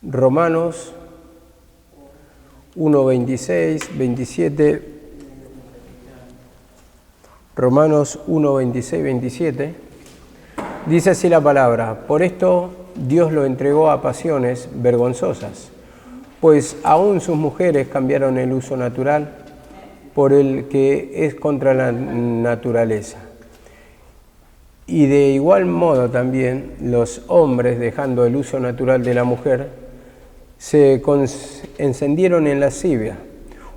Romanos 1, 26, 27. Romanos 1, 26, 27. Dice así la palabra: por esto Dios lo entregó a pasiones vergonzosas, pues aún sus mujeres cambiaron el uso natural por el que es contra la naturaleza. Y de igual modo también los hombres, dejando el uso natural de la mujer, se encendieron en lascivia,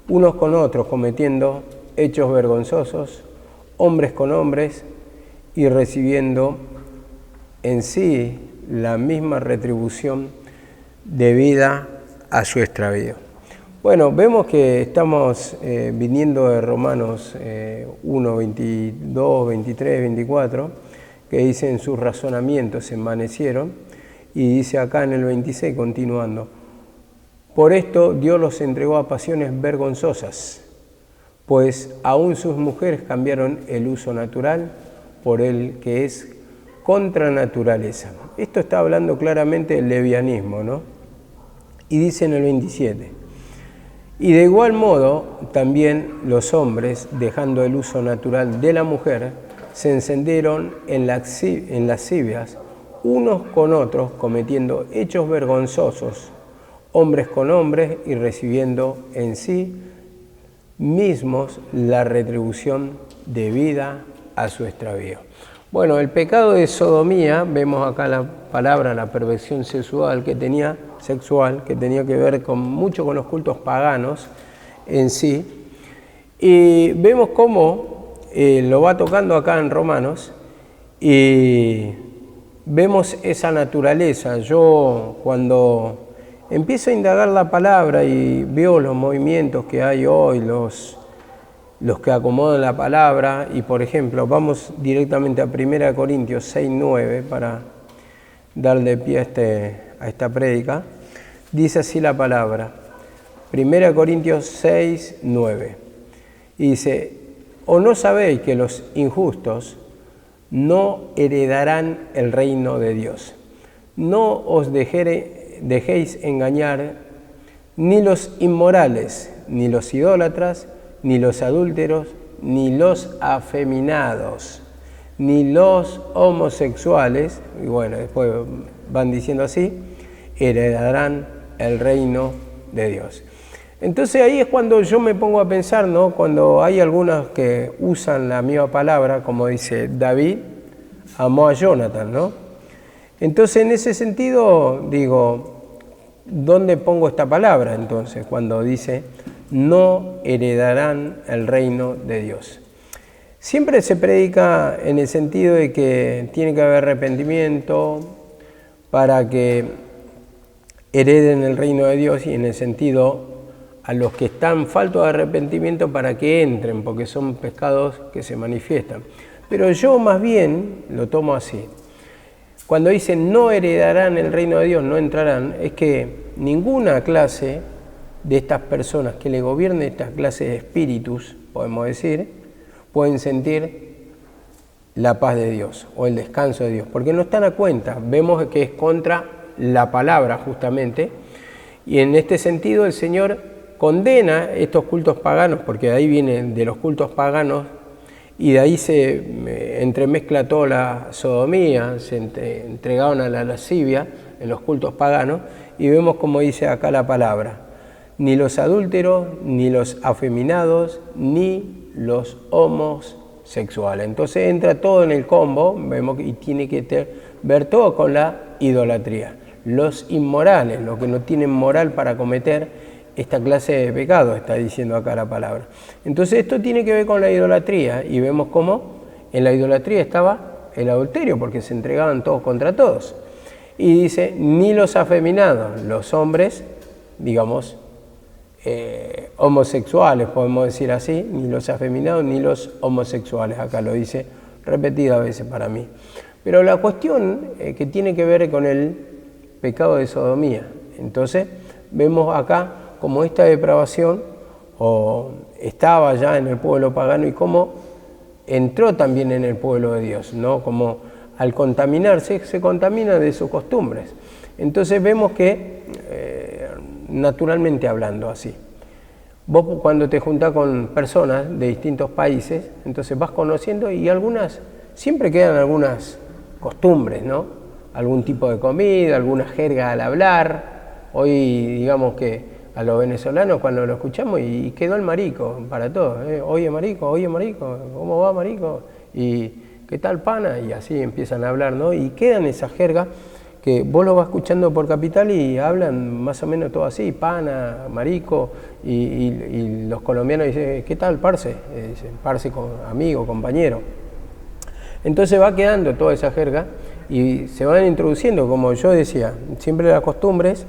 unos con otros, cometiendo hechos vergonzosos, hombres con hombres, y recibiendo en sí la misma retribución debida a su extravío. Bueno, vemos que estamos viniendo de Romanos 1, 22, 23, 24, que dice: en sus razonamientos se envanecieron, y dice acá en el 26, continuando: por esto Dios los entregó a pasiones vergonzosas, pues aún sus mujeres cambiaron el uso natural por el que es contra naturaleza. Esto está hablando claramente del levianismo, ¿no? Y dice en el 27: y de igual modo también los hombres, dejando el uso natural de la mujer, se encendieron en lascivias, unos con otros, cometiendo hechos vergonzosos, hombres con hombres, y recibiendo en sí mismos la retribución debida a su extravío. Bueno, el pecado de sodomía, vemos acá la palabra, la perversión sexual que tenía que ver mucho con los cultos paganos en sí, y vemos cómo lo va tocando acá en Romanos, y vemos esa naturaleza. Yo cuando empiezo a indagar la palabra y veo los movimientos que hay hoy, los que acomodan la palabra, y por ejemplo, vamos directamente a 1 Corintios 6, 9 para darle pie a esta prédica. Dice así la palabra, 1 Corintios 6, 9, y dice: ¿o no sabéis que los injustos no heredarán el reino de Dios? No os dejéis engañar, ni los inmorales, ni los idólatras, ni los adúlteros, ni los afeminados, ni los homosexuales, y bueno, después van diciendo así, heredarán el reino de Dios. Entonces ahí es cuando yo me pongo a pensar, ¿no? Cuando hay algunos que usan la misma palabra, como dice David, amó a Jonathan, ¿no? Entonces en ese sentido digo, ¿dónde pongo esta palabra entonces? Cuando dice, no heredarán el reino de Dios. Siempre se predica en el sentido de que tiene que haber arrepentimiento para que hereden el reino de Dios, y en el sentido a los que están faltos de arrepentimiento para que entren, porque son pecados que se manifiestan. Pero yo más bien lo tomo así. Cuando dicen no heredarán el reino de Dios, no entrarán, es que ninguna clase de estas personas que le gobiernen, estas clases de espíritus, podemos decir, pueden sentir la paz de Dios o el descanso de Dios, porque no están a cuenta. Vemos que es contra la palabra justamente, y en este sentido el Señor condena estos cultos paganos, porque de ahí vienen de los cultos paganos, y de ahí se entremezcla toda la sodomía, se entregaron a la lascivia en los cultos paganos, y vemos como dice acá la palabra: ni los adúlteros, ni los afeminados, ni los homosexuales. Entonces entra todo en el combo, vemos, y tiene que ver todo con la idolatría. Los inmorales, los que no tienen moral para cometer esta clase de pecado, está diciendo acá la palabra. Entonces esto tiene que ver con la idolatría, y vemos cómo en la idolatría estaba el adulterio, porque se entregaban todos contra todos. Y dice, ni los afeminados, los hombres, digamos, homosexuales, podemos decir así, ni los afeminados ni los homosexuales, acá lo dice repetidas veces para mí. Pero la cuestión que tiene que ver con el pecado de sodomía. Entonces vemos acá como esta depravación estaba ya en el pueblo pagano, y cómo entró también en el pueblo de Dios, ¿no? Como al contaminarse, se contamina de sus costumbres. Entonces vemos que naturalmente hablando así. Vos cuando te juntás con personas de distintos países, entonces vas conociendo y siempre quedan algunas costumbres, ¿no? Algún tipo de comida, alguna jerga al hablar. Hoy digamos que a los venezolanos cuando lo escuchamos y quedó el marico para todos, ¿eh? Oye marico, ¿cómo va marico? Y ¿qué tal pana? Y así empiezan a hablar, ¿no? Y quedan esas jergas que vos lo vas escuchando por Capital y hablan más o menos todo así, pana, marico, y los colombianos dicen, ¿qué tal, parce? Dicen, parce, amigo, compañero. Entonces va quedando toda esa jerga y se van introduciendo, como yo decía, siempre las costumbres,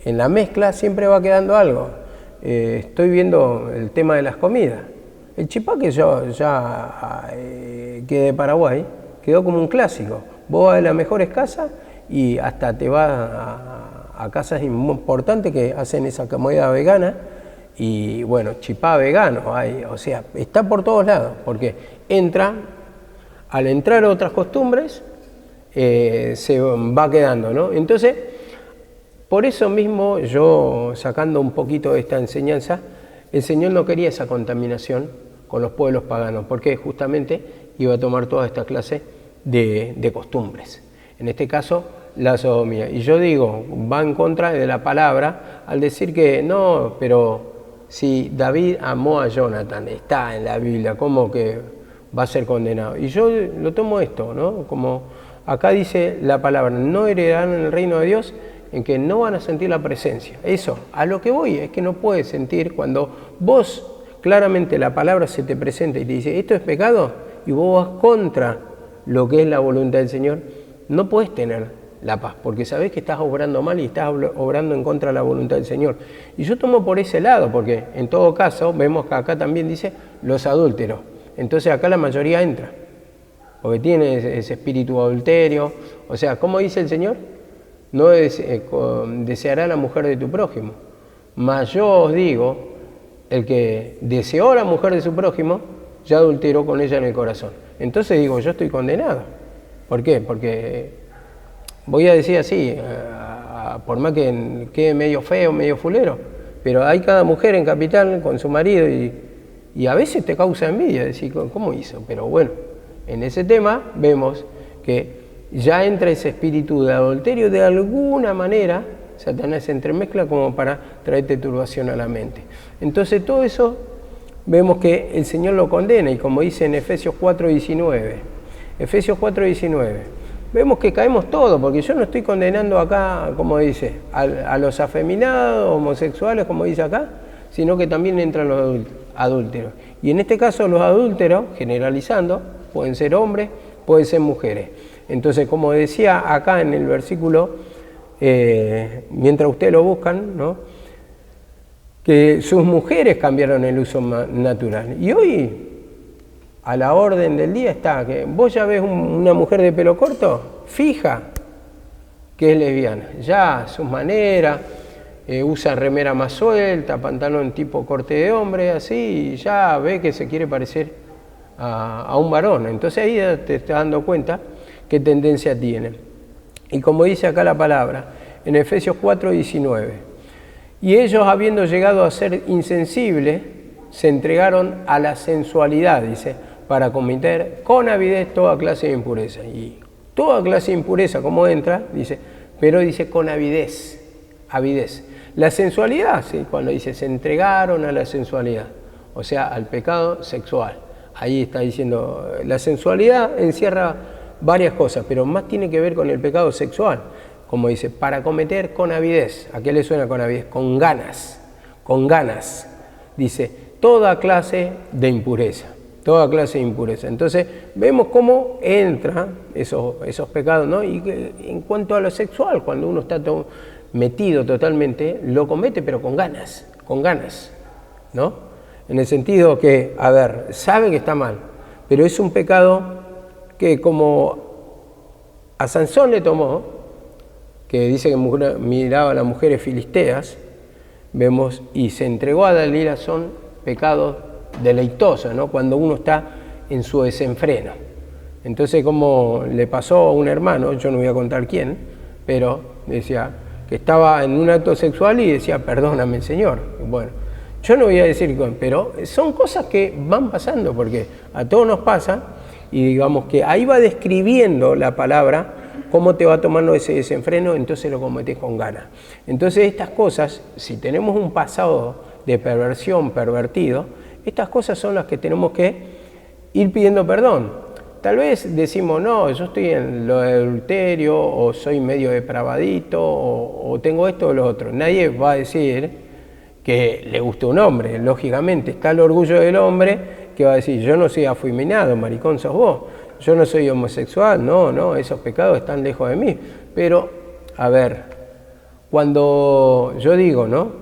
en la mezcla siempre va quedando algo. Estoy viendo el tema de las comidas. El chipaque que de Paraguay quedó como un clásico. Vos vas a las mejores casas y hasta te vas a casas importantes que hacen esa comida vegana y bueno, chipá vegano hay, o sea, está por todos lados, porque al entrar otras costumbres se va quedando, ¿no? Entonces, por eso mismo yo, sacando un poquito de esta enseñanza, el Señor no quería esa contaminación con los pueblos paganos, porque justamente iba a tomar toda esta clase de costumbres. En este caso, la sodomía. Y yo digo, va en contra de la palabra al decir que no, pero si David amó a Jonathan, está en la Biblia, ¿cómo que va a ser condenado? Y yo lo tomo esto, ¿no? Como acá dice la palabra, no heredarán el reino de Dios, en que no van a sentir la presencia. Eso, a lo que voy, es que no puedes sentir cuando vos claramente la palabra se te presenta y te dice, esto es pecado, y vos vas contra lo que es la voluntad del Señor, no podés tener la paz, porque sabés que estás obrando mal y estás obrando en contra de la voluntad del Señor. Y yo tomo por ese lado, porque en todo caso, vemos que acá también dice los adúlteros. Entonces acá la mayoría entra, porque tiene ese espíritu adulterio. O sea, ¿cómo dice el Señor? No deseará la mujer de tu prójimo. Mas yo os digo, el que deseó a la mujer de su prójimo, ya adulteró con ella en el corazón. Entonces digo, yo estoy condenado. ¿Por qué? Porque voy a decir así, por más que quede medio feo, medio fulero, pero hay cada mujer en Capital con su marido y a veces te causa envidia, decir, ¿cómo hizo? Pero bueno, en ese tema vemos que ya entra ese espíritu de adulterio, de alguna manera Satanás se entremezcla como para traerte turbación a la mente. Entonces todo eso vemos que el Señor lo condena, y como dice en Efesios 4:19, vemos que caemos todos, porque yo no estoy condenando acá, como dice, a los afeminados, homosexuales, como dice acá, sino que también entran los adúlteros. Y en este caso los adúlteros, generalizando, pueden ser hombres, pueden ser mujeres. Entonces, como decía acá en el versículo, mientras ustedes lo buscan, ¿no?, que sus mujeres cambiaron el uso natural. Y hoy, a la orden del día está que vos ya ves una mujer de pelo corto, fija que es lesbiana. Ya sus maneras, usa remera más suelta, pantalón tipo corte de hombre, así, y ya ve que se quiere parecer a un varón. Entonces ahí te estás dando cuenta qué tendencia tiene. Y como dice acá la palabra, en Efesios 4:19, y ellos, habiendo llegado a ser insensibles, se entregaron a la sensualidad, dice, para cometer con avidez toda clase de impureza. Y toda clase de impureza, ¿cómo entra? Dice, pero dice con avidez. La sensualidad, ¿sí?, cuando dice se entregaron a la sensualidad, o sea, al pecado sexual. Ahí está diciendo, la sensualidad encierra varias cosas, pero más tiene que ver con el pecado sexual. Como dice, para cometer con avidez. ¿A qué le suena con avidez? Con ganas. Dice, toda clase de impureza. Entonces, vemos cómo entran esos pecados, ¿no? Y en cuanto a lo sexual, cuando uno está metido totalmente, lo comete, pero con ganas, ¿no? En el sentido que, sabe que está mal, pero es un pecado que, como a Sansón le tomó, que dice que miraba a las mujeres filisteas, vemos, y se entregó a Dalila, son pecados deleitosos, ¿no?, cuando uno está en su desenfreno. Entonces, como le pasó a un hermano, yo no voy a contar quién, pero decía, que estaba en un acto sexual y decía, perdóname, Señor. Bueno, yo no voy a decir, pero son cosas que van pasando, porque a todos nos pasa, y digamos que ahí va describiendo la palabra cómo te va tomando ese desenfreno, entonces lo cometés con ganas. Entonces estas cosas, si tenemos un pasado de perversión, pervertido, estas cosas son las que tenemos que ir pidiendo perdón. Tal vez decimos, no, yo estoy en lo de adulterio, o soy medio depravadito, o tengo esto o lo otro. Nadie va a decir que le guste un hombre, lógicamente. Está el orgullo del hombre que va a decir, yo no soy afeminado, maricón sos vos. Yo no soy homosexual, no, esos pecados están lejos de mí. Pero, a ver, cuando yo digo, ¿no?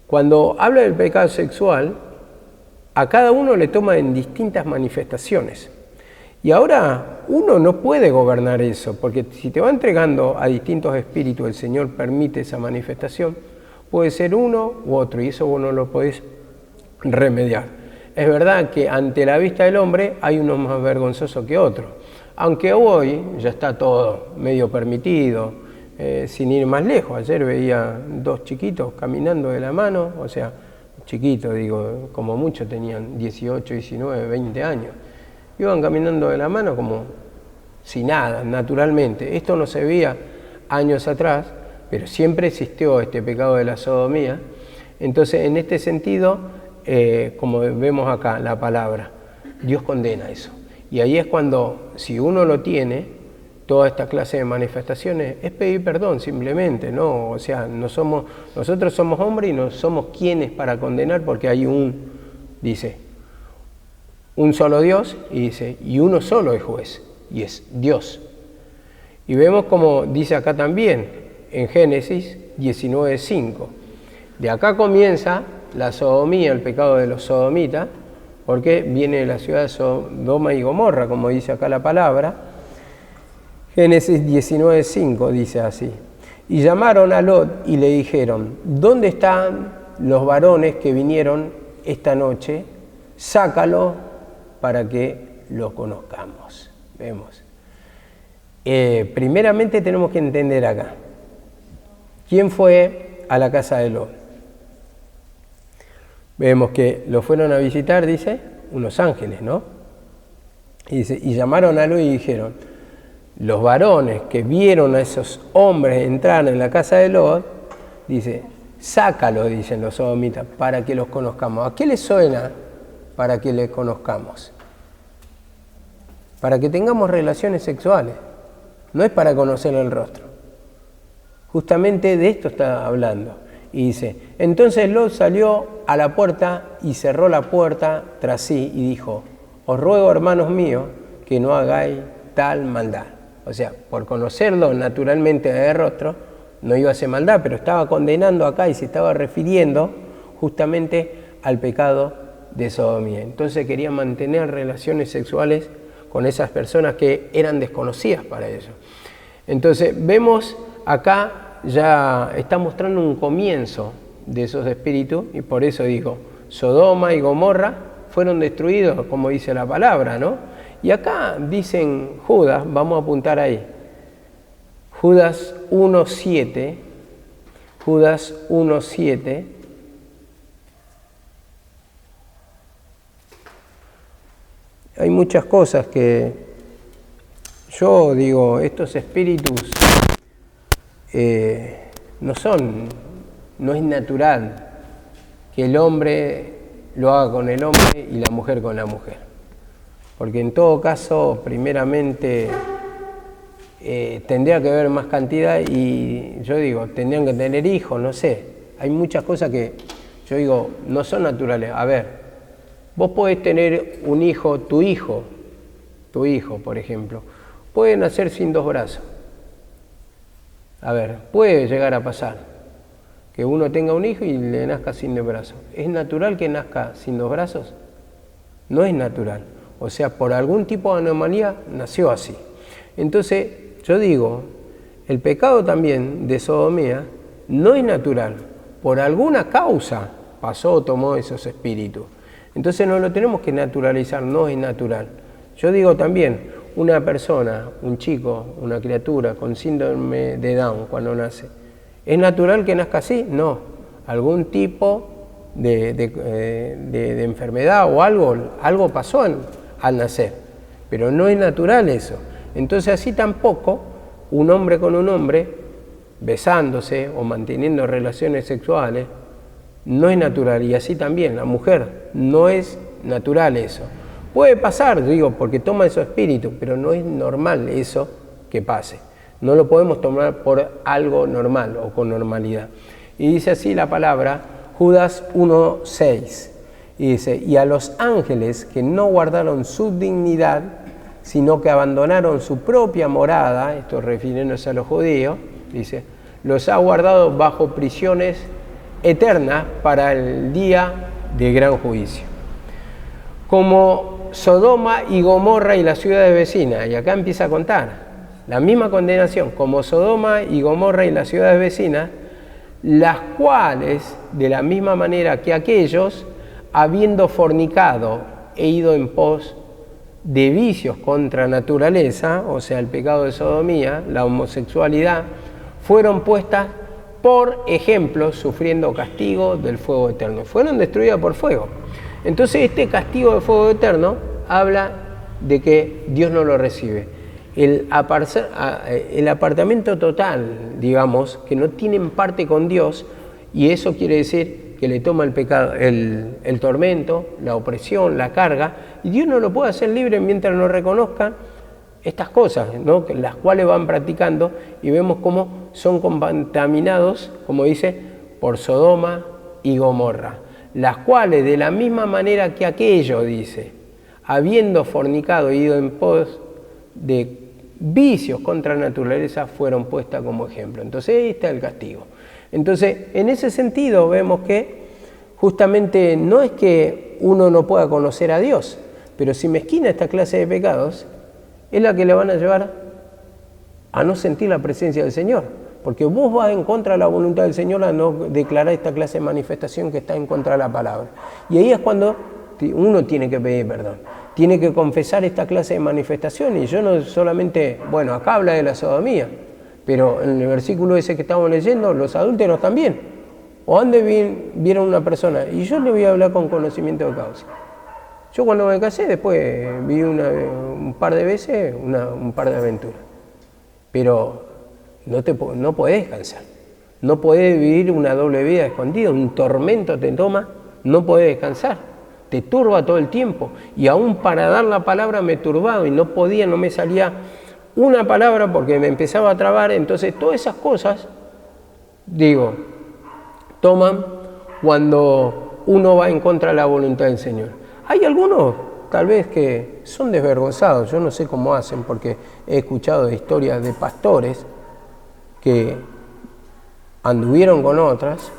Cuando habla del pecado sexual, a cada uno le toma en distintas manifestaciones. Y ahora uno no puede gobernar eso, porque si te va entregando a distintos espíritus, el Señor permite esa manifestación, puede ser uno u otro, y eso vos no lo podés remediar. Es verdad que ante la vista del hombre hay uno más vergonzoso que otro, aunque hoy ya está todo medio permitido, sin ir más lejos. Ayer veía 2 chiquitos caminando de la mano, o sea, chiquitos, digo, como mucho tenían 18, 19, 20 años. Iban caminando de la mano como si nada, naturalmente. Esto no se veía años atrás, pero siempre existió este pecado de la sodomía. Entonces, en este sentido, como vemos acá, la palabra, Dios condena eso. Y ahí es cuando, si uno lo tiene, toda esta clase de manifestaciones, es pedir perdón simplemente, ¿no? O sea, nosotros somos hombres y no somos quienes para condenar, porque hay dice, un solo Dios, y dice, y uno solo es juez, y es Dios. Y vemos como dice acá también, en Génesis 19:5, de acá comienza la sodomía, el pecado de los sodomitas, porque viene de la ciudad de Sodoma y Gomorra, como dice acá la palabra. Génesis 19:5 dice así, y llamaron a Lot y le dijeron, ¿dónde están los varones que vinieron esta noche? Sácalo para que los conozcamos. Vemos. Primeramente tenemos que entender acá, ¿quién fue a la casa de Lot? Vemos que lo fueron a visitar, dice, unos ángeles, ¿no? Y dice, y llamaron a Lot y dijeron, los varones que vieron a esos hombres entrar en la casa de Lot, dice, sácalo, dicen los sodomitas, para que los conozcamos. ¿A qué les suena para que les conozcamos? Para que tengamos relaciones sexuales, no es para conocer el rostro. Justamente de esto está hablando. Y dice, entonces Lot salió a la puerta y cerró la puerta tras sí y dijo, os ruego, hermanos míos, que no hagáis tal maldad. O sea, por conocerlo naturalmente de rostro, no iba a hacer maldad, pero estaba condenando acá y se estaba refiriendo justamente al pecado de sodomía. Entonces quería mantener relaciones sexuales con esas personas que eran desconocidas para ellos. Entonces vemos acá, ya está mostrando un comienzo de esos espíritus, y por eso digo, Sodoma y Gomorra fueron destruidos, como dice la palabra, ¿no? Y acá dicen Judas, vamos a apuntar ahí, Judas 1:7, Judas 1:7, hay muchas cosas que yo digo, estos espíritus no es natural que el hombre lo haga con el hombre y la mujer con la mujer. Porque en todo caso, primeramente, tendría que haber más cantidad y yo digo, tendrían que tener hijos, no sé. Hay muchas cosas que yo digo, no son naturales. A ver, vos podés tener un hijo, tu hijo, por ejemplo, puede nacer sin 2 brazos. A ver, puede llegar a pasar que uno tenga un hijo y le nazca sin 2 brazos. ¿Es natural que nazca sin 2 brazos? No es natural. O sea, por algún tipo de anomalía nació así. Entonces, yo digo, el pecado también de sodomía no es natural. Por alguna causa pasó, tomó esos espíritus. Entonces no lo tenemos que naturalizar, no es natural. Yo digo también, una persona, un chico, una criatura con síndrome de Down cuando nace, ¿Es natural que nazca así? No. Algún tipo de enfermedad o algo pasó al nacer, pero no es natural eso. Entonces así tampoco un hombre con un hombre, besándose o manteniendo relaciones sexuales, no es natural. Y así también la mujer, no es natural eso. Puede pasar, digo, porque toma su espíritu, pero no es normal eso que pase. No lo podemos tomar por algo normal o con normalidad. Y dice así la palabra, Judas 1:6, y dice, y a los ángeles que no guardaron su dignidad, sino que abandonaron su propia morada, esto refiriéndose a los judíos, dice, los ha guardado bajo prisiones eternas para el día de gran juicio. Como Sodoma y Gomorra y las ciudades vecinas, y acá empieza a contar, la misma condenación, como Sodoma y Gomorra y las ciudades vecinas, las cuales, de la misma manera que aquellos, habiendo fornicado e ido en pos de vicios contra naturaleza, o sea, el pecado de sodomía, la homosexualidad, fueron puestas por ejemplo, sufriendo castigo del fuego eterno. Fueron destruidas por fuego. Entonces este castigo de fuego eterno habla de que Dios no lo recibe. El apartamiento total, digamos, que no tienen parte con Dios, y eso quiere decir que le toma el pecado, el tormento, la opresión, la carga, y Dios no lo puede hacer libre mientras no reconozcan estas cosas, ¿no? Las cuales van practicando, y vemos cómo son contaminados, como dice, por Sodoma y Gomorra, las cuales de la misma manera que aquello, dice, habiendo fornicado e ido en pos de vicios contra la naturaleza, fueron puestas como ejemplo. Entonces ahí está el castigo. Entonces, en ese sentido vemos que justamente no es que uno no pueda conocer a Dios, pero si mezquina esta clase de pecados, es la que le van a llevar a no sentir la presencia del Señor, porque vos vas en contra de la voluntad del Señor a no declarar esta clase de manifestación que está en contra de la palabra. Y ahí es cuando uno tiene que pedir perdón, tiene que confesar esta clase de manifestación. Y yo no solamente, bueno, acá habla de la sodomía, pero en el versículo ese que estamos leyendo, los adúlteros también. ¿O dónde vieron una persona? Y yo le voy a hablar con conocimiento de causa. Yo cuando me casé, después vi un par de veces un par de aventuras. Pero no podés descansar. No podés vivir una doble vida escondida. Un tormento te toma, no podés descansar. Te turba todo el tiempo. Y aún para dar la palabra me turbaba y no me salía una palabra porque me empezaba a trabar. Entonces todas esas cosas, toman cuando uno va en contra de la voluntad del Señor. Hay algunos, tal vez, que son desvergonzados. Yo no sé cómo hacen, porque he escuchado historias de pastores que anduvieron con otras,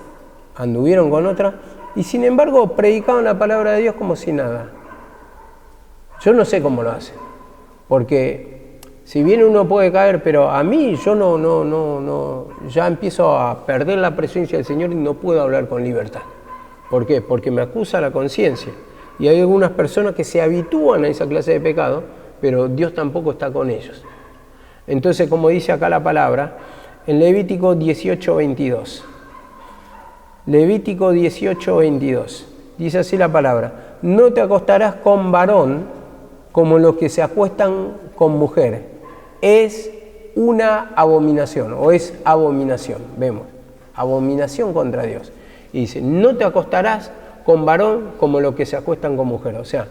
y sin embargo predicaban la palabra de Dios como si nada. Yo no sé cómo lo hacen, porque si bien uno puede caer, pero a mí yo ya empiezo a perder la presencia del Señor y no puedo hablar con libertad. ¿Por qué? Porque me acusa la conciencia. Y hay algunas personas que se habitúan a esa clase de pecado, pero Dios tampoco está con ellos. Entonces, como dice acá la palabra, en Levítico 18:22. Levítico 18:22. Dice así la palabra: no te acostarás con varón como los que se acuestan con mujer. Es una abominación, o es abominación, vemos, abominación contra Dios. Y dice, no te acostarás con varón como los que se acuestan con mujer. O sea,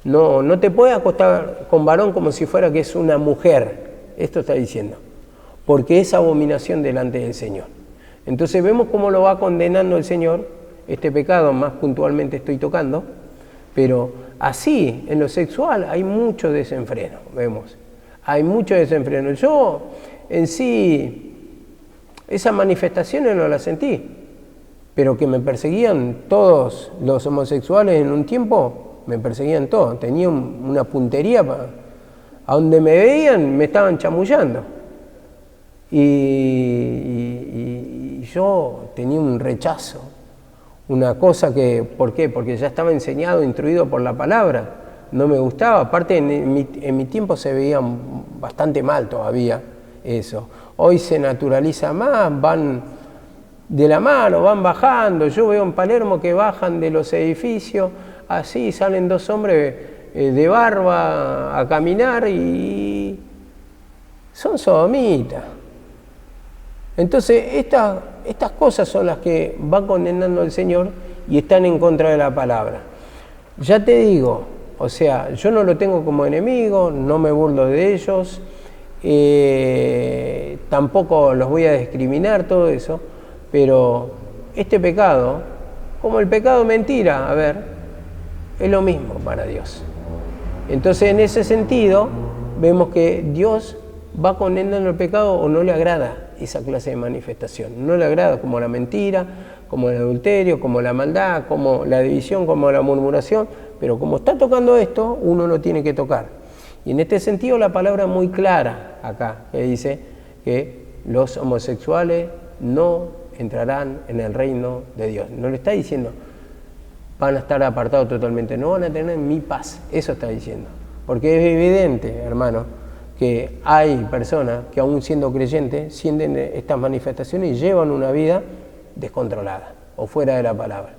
no te puedes acostar con varón como si fuera que es una mujer. Esto está diciendo, porque es abominación delante del Señor. Entonces vemos cómo lo va condenando el Señor, este pecado más puntualmente estoy tocando, pero así, en lo sexual hay mucho desenfreno, vemos, hay mucho desenfreno. Yo en sí, esas manifestaciones no las sentí, pero que me perseguían todos los homosexuales en un tiempo, me perseguían todos, tenía una puntería, a donde me veían me estaban chamullando. Y yo tenía un rechazo, una cosa que, ¿por qué? Porque ya estaba enseñado, instruido por la palabra, no me gustaba. Aparte en mi tiempo se veía bastante mal todavía eso. Hoy se naturaliza más, van de la mano, van bajando. Yo veo en Palermo que bajan de los edificios, así salen dos hombres de barba a caminar y son sodomitas. Entonces, estas cosas son las que va condenando el Señor y están en contra de la palabra. Ya te digo, o sea, yo no lo tengo como enemigo, no me burlo de ellos, tampoco los voy a discriminar, todo eso, pero este pecado, como el pecado mentira, a ver, es lo mismo para Dios. Entonces, en ese sentido, vemos que Dios va condenando el pecado o no le agrada esa clase de manifestación. No le agrada, como la mentira, como el adulterio, como la maldad, como la división, como la murmuración, pero como está tocando esto, uno lo tiene que tocar. Y en este sentido la palabra es muy clara acá, que dice que los homosexuales no entrarán en el reino de Dios. No le está diciendo van a estar apartados totalmente, no van a tener mi paz, eso está diciendo. Porque es evidente, hermano, que hay personas que aún siendo creyentes sienten estas manifestaciones y llevan una vida descontrolada o fuera de la palabra.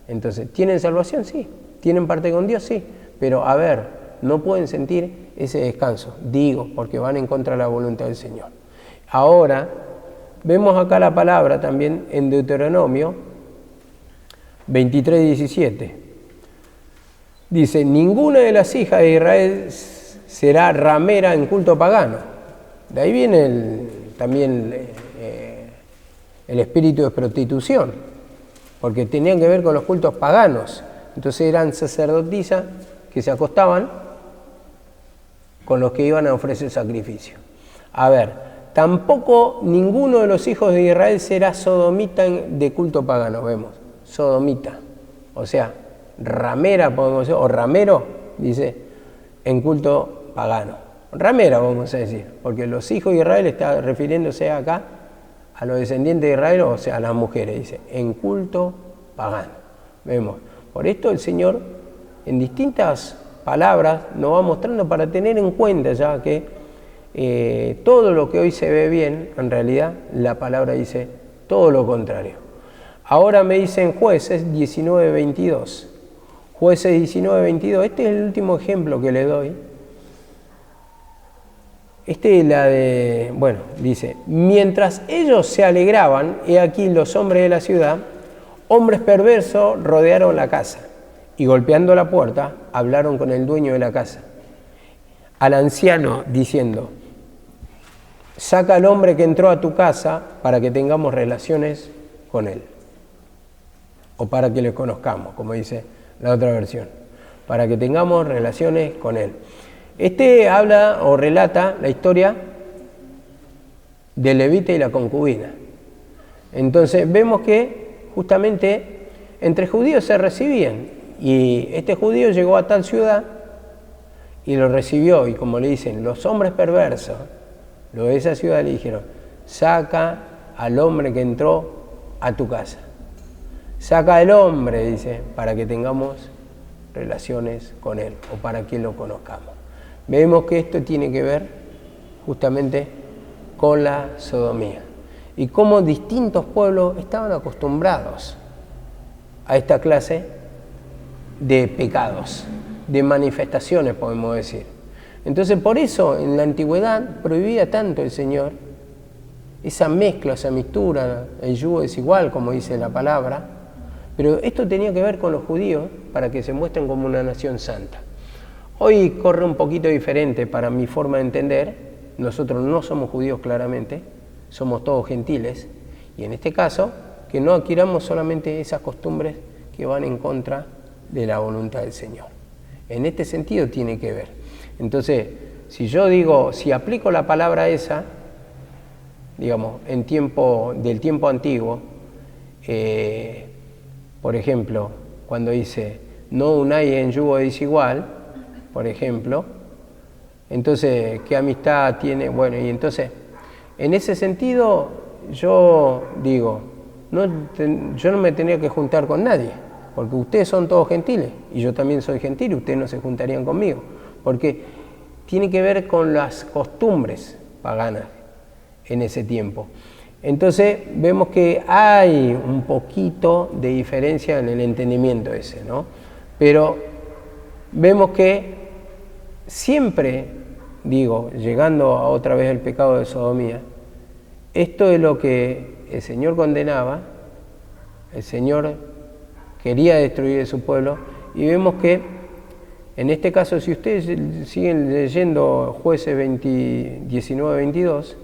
Entonces, ¿tienen salvación? Sí. ¿Tienen parte con Dios? Sí. Pero, a ver, no pueden sentir ese descanso, digo, porque van en contra de la voluntad del Señor. Ahora, vemos acá la palabra también en Deuteronomio 23:17. Dice, ninguna de las hijas de Israel será ramera en culto pagano. De ahí viene también el espíritu de prostitución, porque tenían que ver con los cultos paganos. Entonces eran sacerdotisas que se acostaban con los que iban a ofrecer sacrificio. A ver, tampoco ninguno de los hijos de Israel será sodomita de culto pagano, vemos, sodomita, o sea, ramera podemos decir, o ramero, dice, en culto pagano. Ramera vamos a decir, porque los hijos de Israel está refiriéndose acá a los descendientes de Israel, o sea, a las mujeres, dice, en culto pagano. Vemos, por esto el Señor en distintas palabras nos va mostrando para tener en cuenta ya que todo lo que hoy se ve bien, en realidad la palabra dice todo lo contrario. Ahora me dicen Jueces 19:22. Jueces 19:22, este es el último ejemplo que le doy. Este es la de, bueno, dice, mientras ellos se alegraban, he aquí los hombres de la ciudad, hombres perversos rodearon la casa y golpeando la puerta, hablaron con el dueño de la casa, al anciano diciendo, saca al hombre que entró a tu casa para que tengamos relaciones con él, o para que le conozcamos, como dice la otra versión, para que tengamos relaciones con él. Este habla o relata la historia del levita y la concubina. Entonces vemos que justamente entre judíos se recibían y este judío llegó a tal ciudad y lo recibió y como le dicen los hombres perversos, los de esa ciudad le dijeron, saca al hombre que entró a tu casa. Saca al hombre, dice, para que tengamos relaciones con él o para que lo conozcamos. Vemos que esto tiene que ver justamente con la sodomía y cómo distintos pueblos estaban acostumbrados a esta clase de pecados, de manifestaciones, podemos decir. Entonces, por eso en la antigüedad prohibía tanto el Señor esa mezcla, esa mixtura, el yugo desigual, como dice la palabra, pero esto tenía que ver con los judíos para que se muestren como una nación santa. Hoy corre un poquito diferente para mi forma de entender. Nosotros no somos judíos claramente, somos todos gentiles. Y en este caso, que no adquiramos solamente esas costumbres que van en contra de la voluntad del Señor. En este sentido tiene que ver. Entonces, si yo digo, si aplico la palabra esa, digamos, del tiempo antiguo, por ejemplo, cuando dice, no unáis en yugo desigual, por ejemplo, entonces, ¿qué amistad tiene? Bueno, y entonces, en ese sentido, yo digo, yo no me tenía que juntar con nadie, porque ustedes son todos gentiles, y yo también soy gentil, y ustedes no se juntarían conmigo, porque tiene que ver con las costumbres paganas en ese tiempo. Entonces vemos que hay un poquito de diferencia en el entendimiento ese, ¿no? Pero vemos que siempre, digo, llegando a otra vez el pecado de sodomía, esto es lo que el Señor condenaba, el Señor quería destruir a su pueblo, y vemos que en este caso, si ustedes siguen leyendo Jueces 19-22,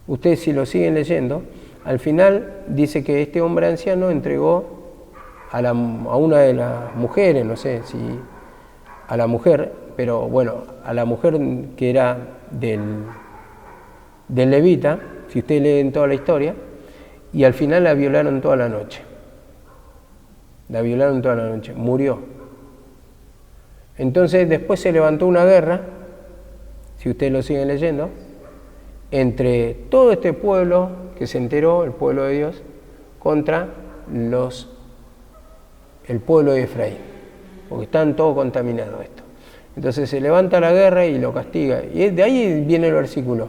ustedes si lo siguen leyendo, al final dice que este hombre anciano entregó a una de las mujeres, no sé si a la mujer, pero bueno, a la mujer que era del levita, si ustedes leen toda la historia, y al final la violaron toda la noche. La violaron toda la noche, murió. Entonces después se levantó una guerra, si ustedes lo siguen leyendo, entre todo este pueblo que se enteró, el pueblo de Dios, contra el pueblo de Efraín, porque están todos contaminados esto. Entonces se levanta la guerra y lo castiga. Y de ahí viene el versículo.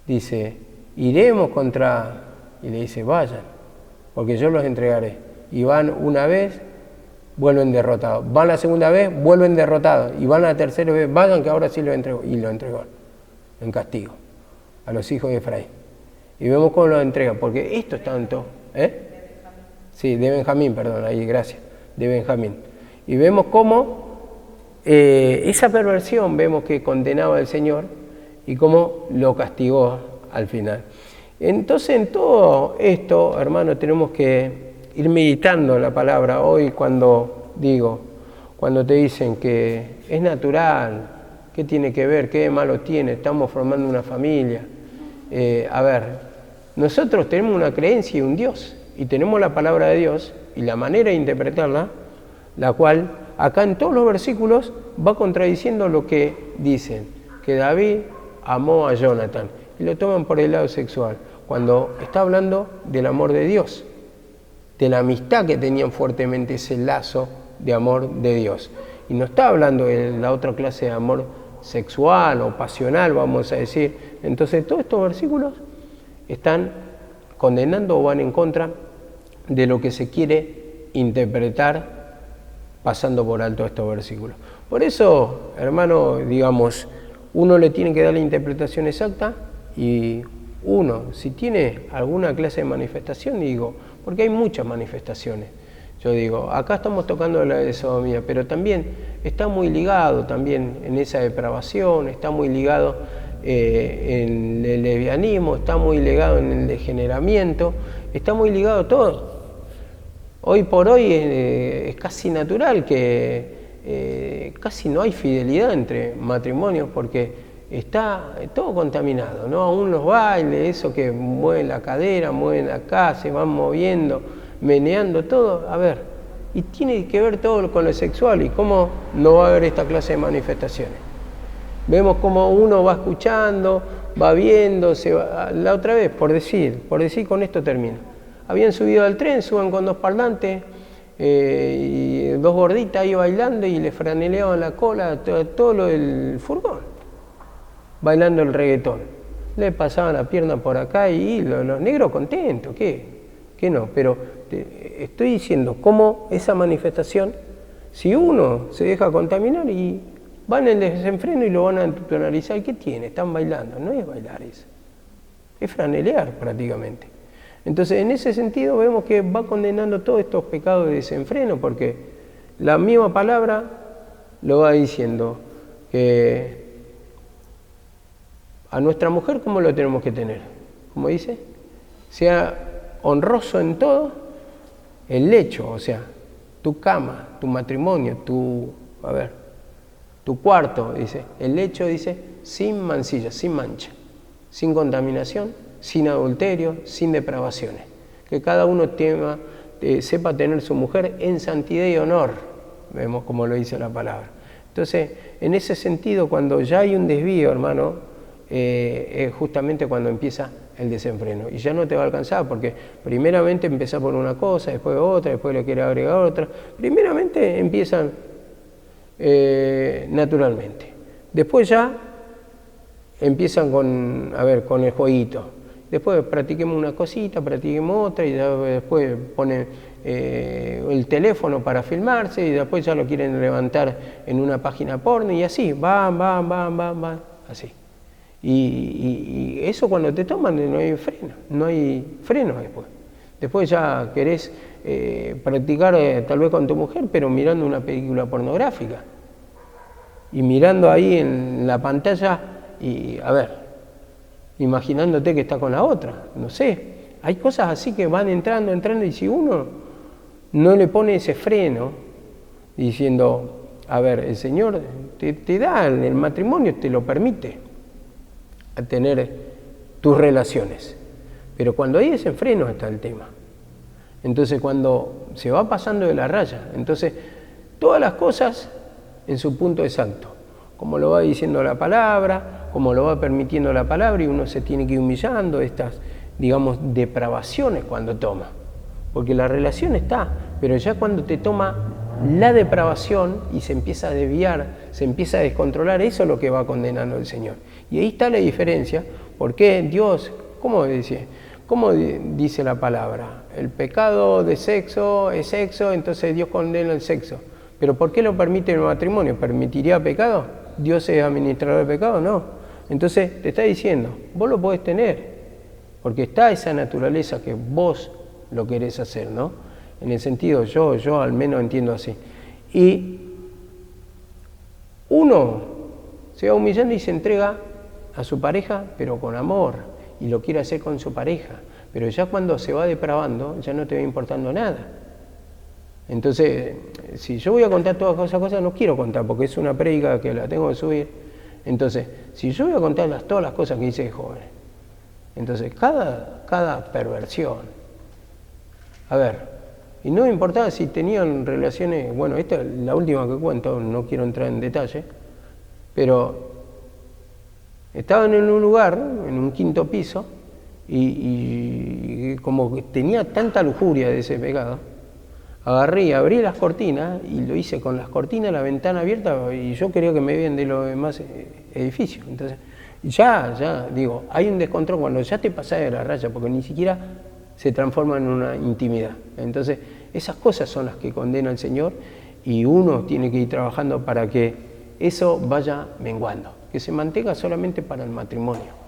Dice, iremos contra... Y le dice, vayan, porque yo los entregaré. Y van una vez, vuelven derrotados. Van la segunda vez, vuelven derrotados. Y van la tercera vez, vayan que ahora sí lo entrego. Y lo entregó en castigo a los hijos de Efraín. Y vemos cómo lo entrega, porque esto es tanto. Sí, de Benjamín, perdón, ahí, gracias. De Benjamín. Y vemos cómo esa perversión, vemos que condenaba al Señor y cómo lo castigó al final. Entonces, en todo esto, hermanos, tenemos que ir meditando la palabra. Hoy cuando te dicen que es natural, ¿qué tiene que ver? ¿Qué de malo tiene? Estamos formando una familia. A ver, nosotros tenemos una creencia y un Dios, y tenemos la palabra de Dios y la manera de interpretarla, la cual acá en todos los versículos va contradiciendo lo que dicen, que David amó a Jonathan, y lo toman por el lado sexual, cuando está hablando del amor de Dios, de la amistad que tenían fuertemente, ese lazo de amor de Dios. Y no está hablando de la otra clase de amor sexual o pasional, vamos a decir. Entonces todos estos versículos están condenando o van en contra de lo que se quiere interpretar pasando por alto estos versículos. Por eso, hermano, digamos, uno le tiene que dar la interpretación exacta y uno, si tiene alguna clase de manifestación, digo, porque hay muchas manifestaciones. Yo digo, acá estamos tocando la de sodomía, pero también está muy ligado también en esa depravación, está muy ligado en el lesbianismo, está muy ligado en el degeneramiento, está muy ligado todo. Hoy por hoy es casi natural que casi no hay fidelidad entre matrimonios porque está todo contaminado, ¿no? Aún los bailes, eso que mueven la cadera, mueven acá, se van moviendo, meneando todo, a ver, y tiene que ver todo con lo sexual, y cómo no va a haber esta clase de manifestaciones. Vemos cómo uno va escuchando, va viendo, la otra vez, por decir con esto termino. Habían subido al tren, suben con dos parlantes, y dos gorditas ahí bailando y le franeleaban la cola todo lo del furgón, bailando el reggaetón. Le pasaban la pierna por acá y los negros contentos, ¿qué no? Pero estoy diciendo cómo esa manifestación, si uno se deja contaminar y van en el desenfreno y lo van a tonalizar, ¿qué tiene? Están bailando, no es bailar eso, es franelear prácticamente. Entonces, en ese sentido vemos que va condenando todos estos pecados de desenfreno, porque la misma palabra lo va diciendo, que a nuestra mujer, ¿cómo lo tenemos que tener? ¿Cómo dice? Sea honroso en todo, el lecho, o sea, tu cama, tu matrimonio, tu cuarto, dice, el lecho, dice, sin mancilla, sin mancha, sin contaminación, sin adulterio, sin depravaciones. Que cada uno sepa tener su mujer en santidad y honor, vemos como lo dice la palabra. Entonces, en ese sentido, cuando ya hay un desvío, hermano, es justamente cuando empieza el desenfreno. Y ya no te va a alcanzar, porque primeramente empieza por una cosa, después otra, después le quiere agregar otra. Primeramente empiezan naturalmente. Después ya empiezan con el jueguito. después practiquemos una cosita, practiquemos otra, y después pone el teléfono para filmarse, y después ya lo quieren levantar en una página porno, y así, van, así. Y eso cuando te toman no hay freno después. Después ya querés practicar tal vez con tu mujer, pero mirando una película pornográfica. Y mirando ahí en la pantalla, y a ver, imaginándote que está con la otra, no sé. Hay cosas así que van entrando, y si uno no le pone ese freno, diciendo, a ver, el Señor te da, el matrimonio te lo permite, a tener tus relaciones. Pero cuando hay ese freno está el tema. Entonces cuando se va pasando de la raya, entonces todas las cosas en su punto exacto, como lo va diciendo la palabra, como lo va permitiendo la palabra, y uno se tiene que ir humillando estas, digamos, depravaciones cuando toma. Porque la relación está, pero ya cuando te toma la depravación y se empieza a desviar, se empieza a descontrolar, eso es lo que va condenando el Señor. Y ahí está la diferencia, porque Dios, ¿cómo dice la palabra? El pecado de sexo es sexo, entonces Dios condena el sexo. ¿Pero por qué lo permite el matrimonio? ¿Permitiría pecado? ¿Dios es administrador de pecado? No. Entonces te está diciendo, vos lo podés tener, porque está esa naturaleza que vos lo querés hacer, ¿no? En el sentido, yo al menos entiendo así. Y uno se va humillando y se entrega a su pareja, pero con amor, y lo quiere hacer con su pareja. Pero ya cuando se va depravando, ya no te va importando nada. Entonces, si yo voy a contar todas esas cosas, no quiero contar, porque es una prédica que la tengo que subir. Entonces, si yo voy a contar todas las cosas que hice de joven, entonces cada perversión, a ver, y no me importaba si tenían relaciones, bueno, esta es la última que cuento, no quiero entrar en detalle, pero estaban en un lugar, en un quinto piso, y como que tenía tanta lujuria de ese pecado, agarré y abrí las cortinas, y lo hice con las cortinas, la ventana abierta, y yo quería que me vean de los demás edificios. Entonces, ya, digo, hay un descontrol cuando ya te pasás de la raya, porque ni siquiera se transforma en una intimidad. Entonces, esas cosas son las que condena el Señor, y uno tiene que ir trabajando para que eso vaya menguando, que se mantenga solamente para el matrimonio.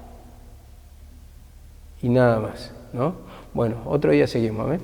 Y nada más, ¿no? Bueno, otro día seguimos, ¿eh?